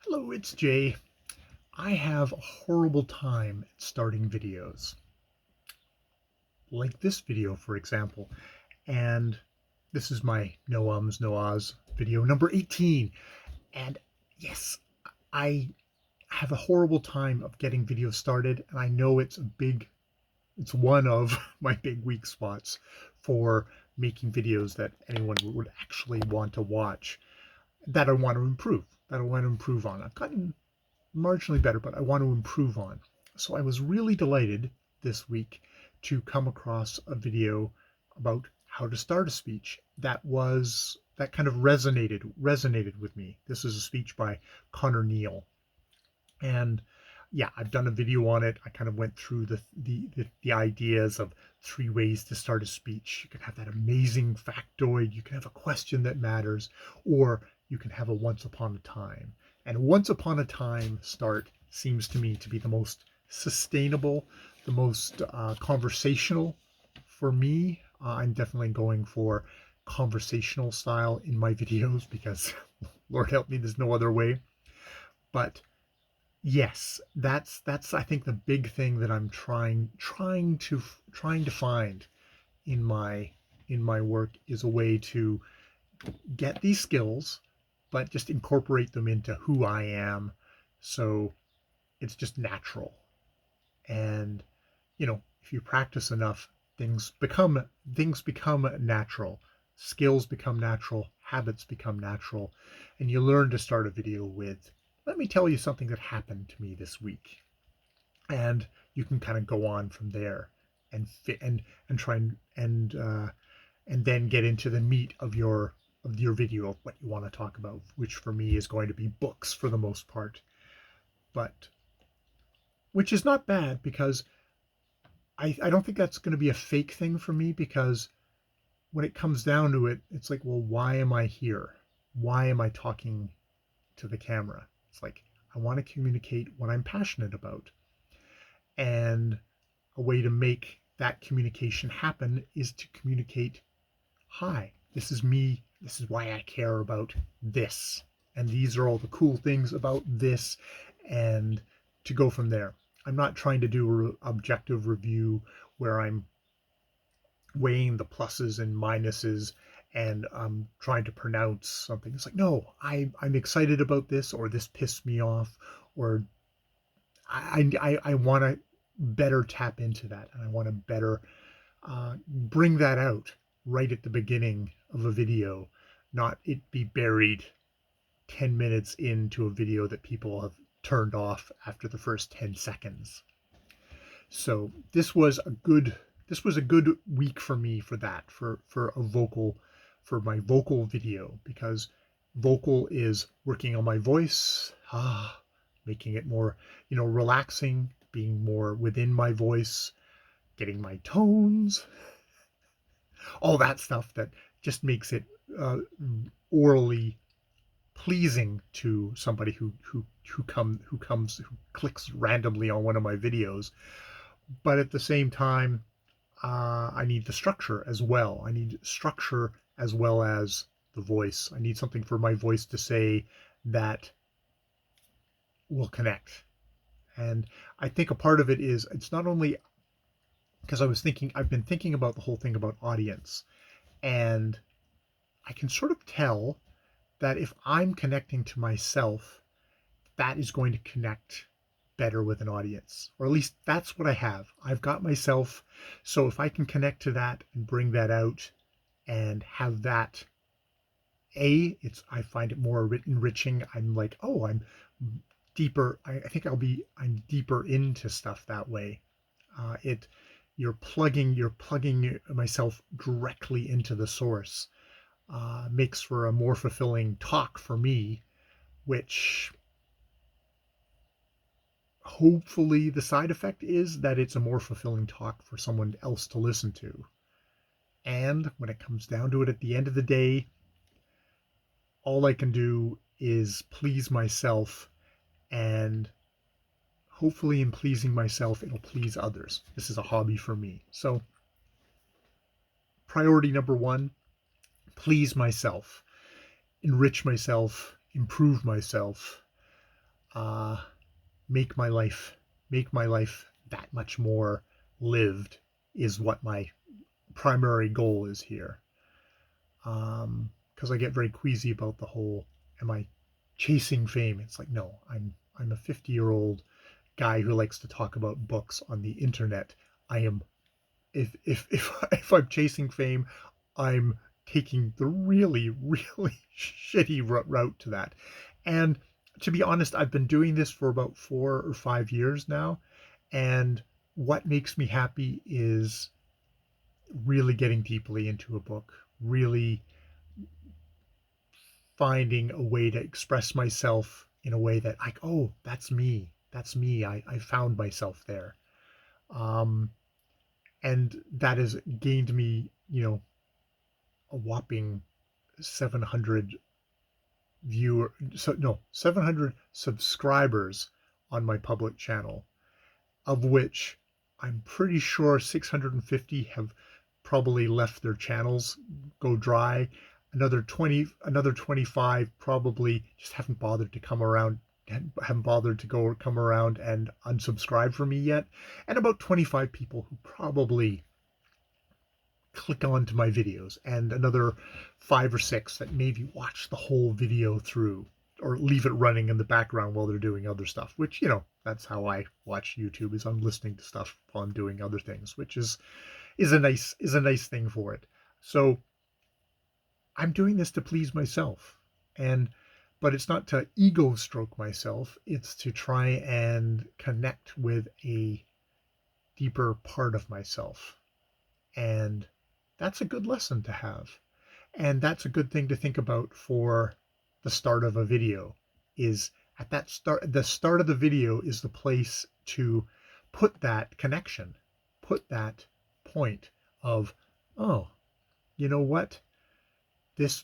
Hello, it's Jay. I have a horrible time at starting videos, like this video, for example. And this is my no ums, no ahs video number 18. And yes, I have a horrible time of getting videos started, and I know it's one of my big weak spots for making videos that anyone would actually want to watch, that I want to improve, on. I've gotten marginally better, but I want to improve on. So I was really delighted this week to come across a video about how to start a speech that kind of resonated with me. This is a speech by Connor Neal. And yeah, I've done a video on it. I kind of went through the ideas of 3 ways to start a speech. You can have that amazing factoid, you can have a question that matters, or you can have a once upon a time. And once upon a time start seems to me to be the most sustainable, the most conversational for me. I'm definitely going for conversational style in my videos because Lord help me, there's no other way. But yes, that's I think the big thing that I'm trying to find in my work is a way to get these skills, but just incorporate them into who I am, so it's just natural. And if you practice enough, things become natural. Skills become natural, habits become natural, and you learn to start a video with, let me tell you something that happened to me this week. And you can kind of go on from there and fit and try and then get into the meat of your video, of what you want to talk about, which for me is going to be books for the most part. But which is not bad, because I don't think that's going to be a fake thing for me, because when it comes down to it, it's like, well, why am I here? Why am I talking to the camera? It's like, I want to communicate what I'm passionate about. And a way to make that communication happen is to communicate, hi, this is me. This is why I care about this. And these are all the cool things about this. And to go from there. I'm not trying to do an objective review where I'm weighing the pluses and minuses and trying to pronounce something. It's like, no, I'm excited about this, or this pissed me off, or I want to better tap into that, and I want to better bring that out right at the beginning of a video, not it be buried 10 minutes into a video that people have turned off after the first 10 seconds. So this was a good week for me for that, for my vocal video, because vocal is working on my voice, making it more, relaxing, being more within my voice, getting my tones, all that stuff that just makes it uh, orally pleasing to somebody who clicks randomly on one of my videos. But at the same time, I need the structure as well. I need structure as well as the voice. I need something for my voice to say that will connect. And I think a part of it is, it's not only because I've been thinking about the whole thing about audience, and I can sort of tell that if I'm connecting to myself, that is going to connect better with an audience. Or at least that's what I have. I've got myself. So if I can connect to that and bring that out and have that, I find it more enriching. I'm like, oh, I'm deeper. I think I'm deeper into stuff that way. It you're plugging myself directly into the source. Makes for a more fulfilling talk for me, which hopefully the side effect is that it's a more fulfilling talk for someone else to listen to. And when it comes down to it, at the end of the day, all I can do is please myself, and hopefully in pleasing myself, it'll please others. This is a hobby for me. So priority number one, please myself, enrich myself, improve myself. uh, make my life make my life that much more lived is what my primary goal is here. Because I get very queasy about the whole, am I chasing fame? It's like, no, I'm a 50-year-old guy who likes to talk about books on the internet. I am, if I'm chasing fame, I'm taking the really, really shitty route to that. And to be honest, I've been doing this for about 4 or 5 years now. And what makes me happy is really getting deeply into a book, really finding a way to express myself in a way that, like, oh, that's me. That's me. I found myself there. Um, and that has gained me, a whopping 700 so no, 700 subscribers on my public channel, of which I'm pretty sure 650 have probably left their channels go dry. Another 25 probably just haven't bothered to come around and unsubscribe from me yet. And about 25 people who probably click on to my videos, and another 5 or 6 that maybe watch the whole video through or leave it running in the background while they're doing other stuff, which, that's how I watch YouTube, is I'm listening to stuff while I'm doing other things, which is a nice thing for it. So I'm doing this to please myself. But it's not to ego stroke myself, it's to try and connect with a deeper part of myself. And that's a good lesson to have. And that's a good thing to think about for the start of a video, is at the start of the video is the place to put that connection, put that point of, oh, you know what? This,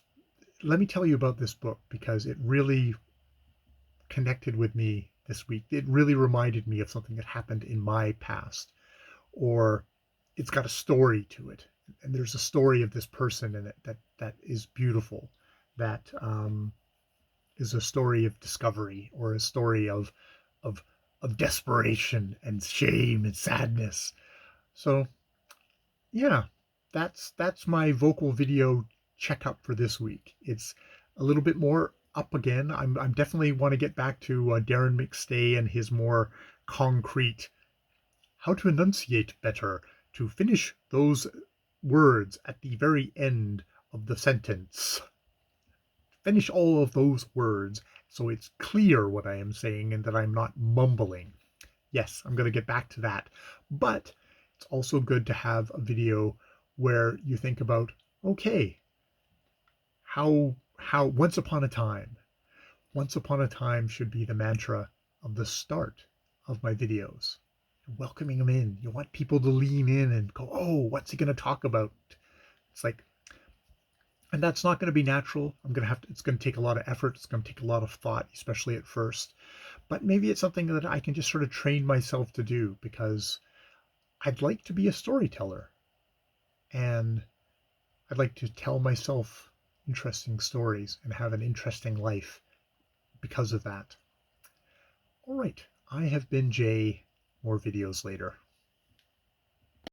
let me tell you about this book because it really connected with me this week. It really reminded me of something that happened in my past, or it's got a story to it. And there's a story of this person in it that is beautiful, that is a story of discovery, or a story of of desperation and shame and sadness. So yeah, that's my vocal video checkup for this week. It's a little bit more up again. I'm definitely want to get back to Darren McStay and his more concrete how to enunciate better, to finish those words at the very end of the sentence. Finish all of those words so it's clear what I am saying and that I'm not mumbling. Yes, I'm going to get back to that. But it's also good to have a video where you think about, okay, how once upon a time. Once upon a time should be the mantra of the start of my videos. You're welcoming them in. You want people to lean in and go, oh, what's he going to talk about? It's like, and that's not going to be natural. It's going to take a lot of effort. It's going to take a lot of thought, especially at first. But maybe it's something that I can just sort of train myself to do, because I'd like to be a storyteller, and I'd like to tell myself interesting stories and have an interesting life because of that. All right. I have been Jay. More videos later.